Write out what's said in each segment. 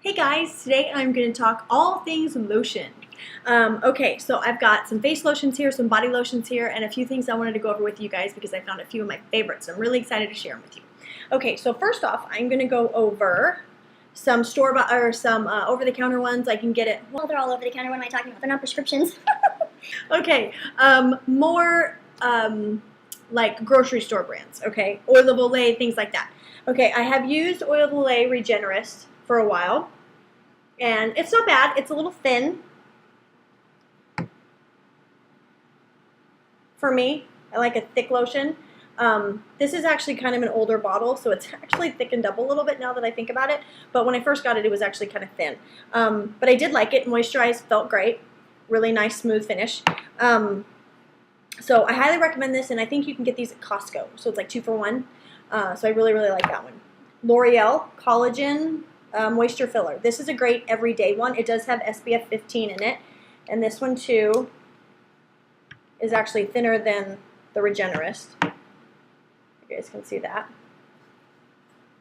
Hey guys, today I'm going to talk all things lotion. Okay, so I've got some face lotions here, some body lotions here, and a few things I wanted to go over with you guys because I found a few of my favorites. I'm really excited to share them with you. Okay, so first off, I'm going to go over some over-the-counter ones. I can get it. Well, they're all over the counter. What am I talking about? They're not prescriptions. Okay, more like grocery store brands. Okay, Oil of Olay, things like that. Okay, I have used Oil of Olay Regenerist for a while, and it's not bad. It's a little thin for me. I like a thick lotion. This is actually kind of an older bottle, so it's actually thickened up a little bit now that I think about it. But when I first got it, it was actually kind of thin. But I did like it. Moisturized, felt great. Really nice, smooth finish. So I highly recommend this, and I think you can get these at Costco. So it's like 2 for 1. So I really, really like that one. L'Oreal Collagen Moisture Filler. This is a great everyday one. It does have SPF 15 in it. And this one, too, is actually thinner than the Regenerist. You guys can see that.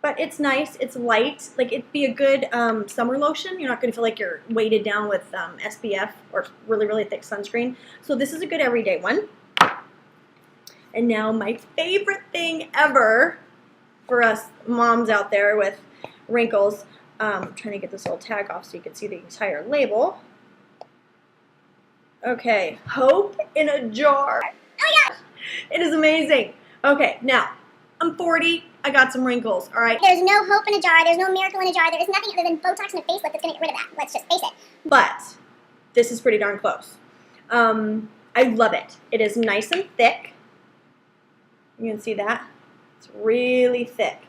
But it's nice. It's light. Like, it'd be a good summer lotion. You're not going to feel like you're weighted down with SPF or really, really thick sunscreen. So this is a good everyday one. And now my favorite thing ever for us moms out there with wrinkles. I'm trying to get this little tag off so you can see the entire label. Okay, Hope in a Jar. Oh my gosh! It is amazing. Okay, now, I'm 40. I got some wrinkles, all right? There's no hope in a jar. There's no miracle in a jar. There is nothing other than Botox and a facelift that's going to get rid of that. Let's just face it. But this is pretty darn close. I love it. It is nice and thick. You can see that. It's really thick.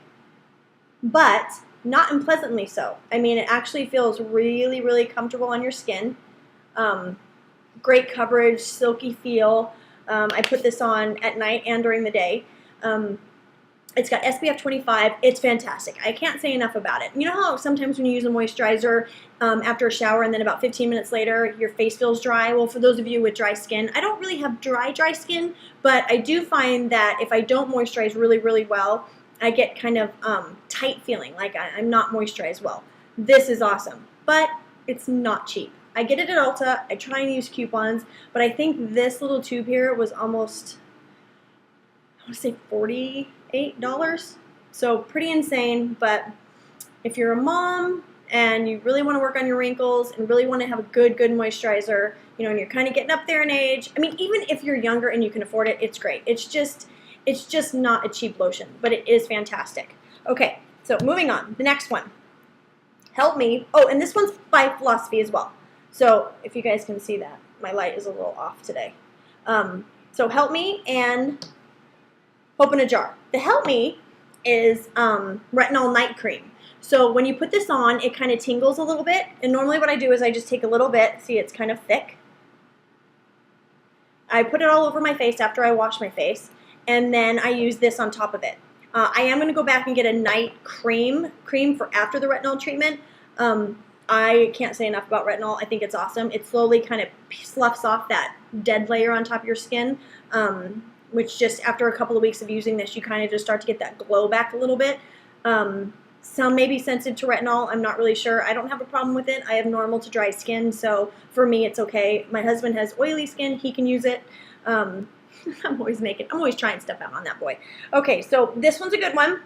But not unpleasantly so. I mean, it actually feels really, really comfortable on your skin. Great coverage, silky feel. I put this on at night and during the day. It's got SPF 25. It's fantastic. I can't say enough about it. You know how sometimes when you use a moisturizer after a shower and then about 15 minutes later your face feels dry? Well, for those of you with dry skin, I don't really have dry skin, but I do find that if I don't moisturize really, really well, I get kind of tight feeling, like I'm not moisturized well. This is awesome, but it's not cheap. I get it at Ulta. I try and use coupons, but I think this little tube here was almost, I want to say $48. So pretty insane, but if you're a mom and you really want to work on your wrinkles and really want to have a good moisturizer, you know, and you're kind of getting up there in age, I mean, even if you're younger and you can afford it, it's great. It's just not a cheap lotion, but it is fantastic. Okay, so moving on. The next one. Help Me. Oh, and this one's by Philosophy as well. So if you guys can see that, my light is a little off today. So Help Me and Hope in a Jar. The Help Me is retinol night cream. So when you put this on, it kind of tingles a little bit. And normally what I do is I just take a little bit. See, it's kind of thick. I put it all over my face after I wash my face. And then I use this on top of it. I am going to go back and get a night cream for after the retinol treatment. I can't say enough about retinol. I think it's awesome. It slowly kind of sloughs off that dead layer on top of your skin, which just after a couple of weeks of using this, you kind of just start to get that glow back a little bit. Some may be sensitive to retinol. I'm not really sure. I don't have a problem with it. I have normal to dry skin, so for me, it's okay. My husband has oily skin. He can use it. I'm always trying stuff out on that boy. Okay, so this one's a good one.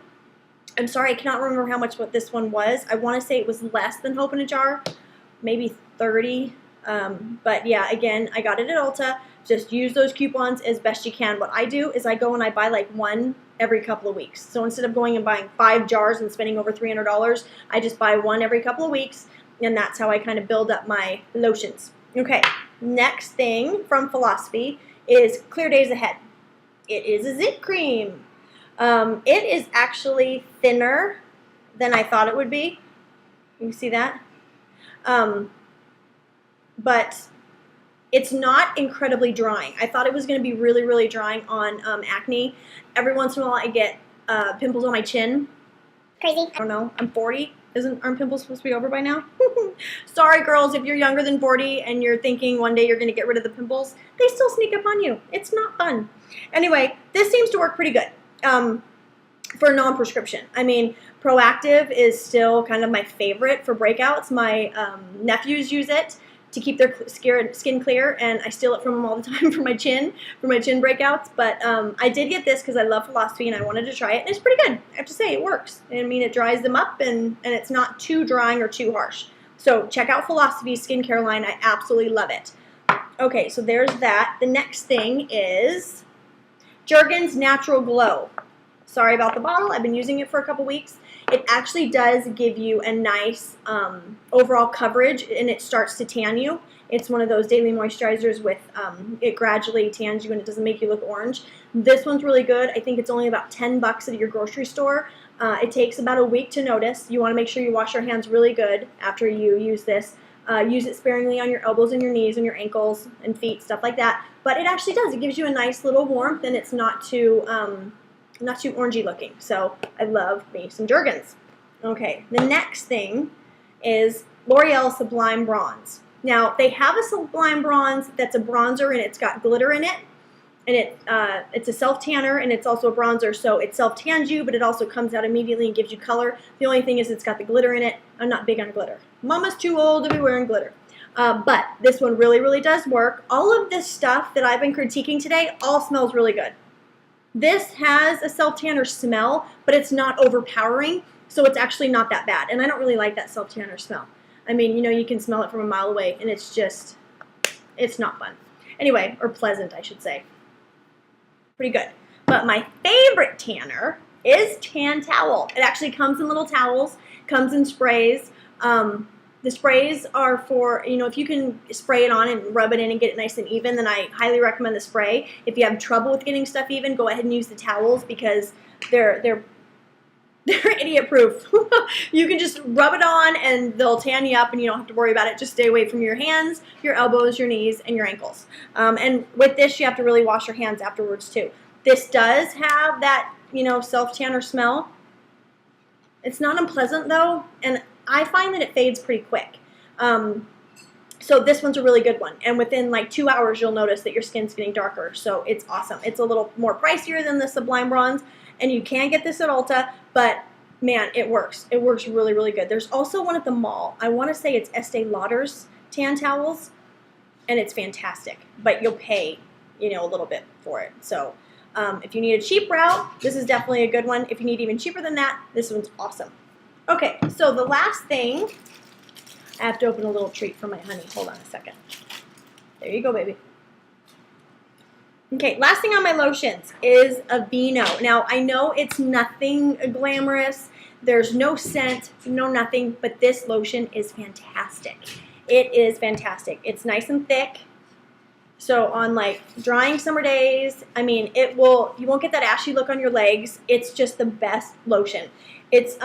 I'm sorry, I cannot remember how much what this one was. I want to say it was less than Hope in a Jar, maybe 30. But yeah, again, I got it at Ulta. Just use those coupons as best you can. What I do is I go and I buy like one every couple of weeks. So instead of going and buying 5 jars and spending over $300, I just buy one every couple of weeks, and that's how I kind of build up my lotions. Okay, next thing from Philosophy is Clear Days Ahead. It is a zit cream. It is actually thinner than I thought it would be. You can see that? But it's not incredibly drying. I thought it was going to be really, really drying on acne. Every once in a while I get pimples on my chin. Crazy. I don't know. I'm 40. Aren't pimples supposed to be over by now? Sorry, girls, if you're younger than 40 and you're thinking one day you're going to get rid of the pimples, they still sneak up on you. It's not fun. Anyway, this seems to work pretty good. for non-prescription. I mean, Proactive is still kind of my favorite for breakouts. My nephews use it to keep their skin clear, and I steal it from them all the time for my chin breakouts. But I did get this because I love Philosophy and I wanted to try it, and it's pretty good. I have to say, it works. I mean, it dries them up, and it's not too drying or too harsh. So check out Philosophy skincare line. I absolutely love it. Okay, so there's that. The next thing is Jergens Natural Glow. Sorry about the bottle. I've been using it for a couple weeks. It actually does give you a nice overall coverage, and it starts to tan you. It's one of those daily moisturizers with it gradually tans you and it doesn't make you look orange. This one's really good. I think it's only about $10 at your grocery store. It takes about a week to notice. You want to make sure you wash your hands really good after you use this. Use it sparingly on your elbows and your knees and your ankles and feet, stuff like that. But it actually does. It gives you a nice little warmth, and it's not too orangey looking. So I love me some Jergens. Okay, the next thing is L'Oreal Sublime Bronze. Now, they have a Sublime Bronze that's a bronzer, and it's got glitter in it. And it's a self-tanner, and it's also a bronzer, so it self-tans you, but it also comes out immediately and gives you color. The only thing is it's got the glitter in it. I'm not big on glitter. Mama's too old to be wearing glitter. But this one really, really does work. All of this stuff that I've been critiquing today all smells really good. This has a self-tanner smell, but it's not overpowering, so it's actually not that bad. And I don't really like that self-tanner smell. I mean, you know, you can smell it from a mile away, and it's just, it's not fun. Anyway, or pleasant, I should say. Pretty good. But my favorite tanner is Tan Towel. It actually comes in little towels, comes in sprays. The sprays are for, you know, if you can spray it on and rub it in and get it nice and even, then I highly recommend the spray. If you have trouble with getting stuff even, go ahead and use the towels because they're idiot proof. You can just rub it on and they'll tan you up and you don't have to worry about it. Just stay away from your hands, your elbows, your knees, and your ankles. And with this, you have to really wash your hands afterwards too. This does have that, you know, self-tanner smell. It's not unpleasant though, and I find that it fades pretty quick. So this one's a really good one. And within like 2 hours, you'll notice that your skin's getting darker. So it's awesome. It's a little more pricier than the Sublime Bronze. And you can get this at Ulta, but man, it works. It works really, really good. There's also one at the mall. I want to say it's Estee Lauder's tan towels, and it's fantastic. But you'll pay, you know, a little bit for it. So if you need a cheap route, this is definitely a good one. If you need even cheaper than that, this one's awesome. Okay, so the last thing, I have to open a little treat for my honey. Hold on a second. There you go, baby. Okay, last thing on my lotions is Aveeno. Now, I know it's nothing glamorous. There's no scent, no nothing, but this lotion is fantastic. It is fantastic. It's nice and thick. So on like drying summer days, I mean, you won't get that ashy look on your legs. It's just the best lotion. It's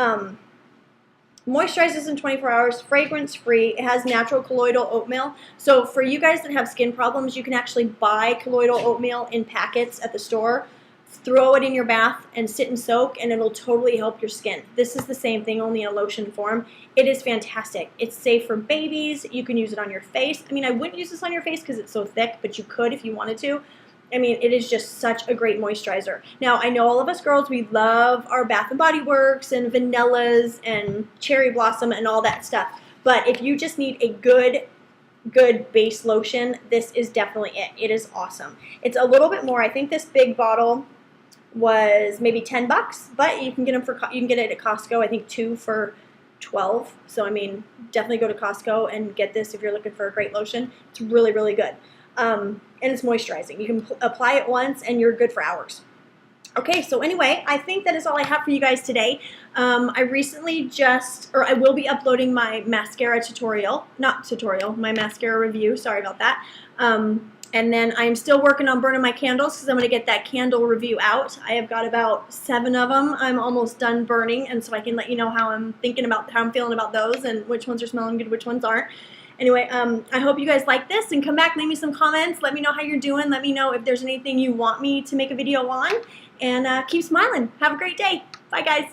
moisturizes in 24 hours, fragrance free. It has natural colloidal oatmeal. So for you guys that have skin problems, you can actually buy colloidal oatmeal in packets at the store, throw it in your bath and sit and soak, and it'll totally help your skin. This is the same thing, only in a lotion form. It is fantastic. It's safe for babies. You can use it on your face. I mean, I wouldn't use this on your face because it's so thick, but you could if you wanted to. I mean, it is just such a great moisturizer. Now, I know all of us girls, we love our Bath & Body Works and vanillas and cherry blossom and all that stuff. But if you just need a good base lotion, this is definitely it. It is awesome. It's a little bit more. I think this big bottle was maybe $10, but you can get it at Costco. I think 2 for $12. So I mean, definitely go to Costco and get this if you're looking for a great lotion. It's really, really good. And it's moisturizing. You can apply it once and you're good for hours. Okay, so anyway, I think that is all I have for you guys today. I will be uploading my mascara my mascara review. Sorry about that. And then I'm still working on burning my candles because I'm going to get that candle review out. I have got about 7 of them. I'm almost done burning, and so I can let you know how I'm feeling about those and which ones are smelling good, which ones aren't. Anyway, I hope you guys like this, and come back, leave me some comments. Let me know how you're doing. Let me know if there's anything you want me to make a video on, and keep smiling. Have a great day. Bye, guys.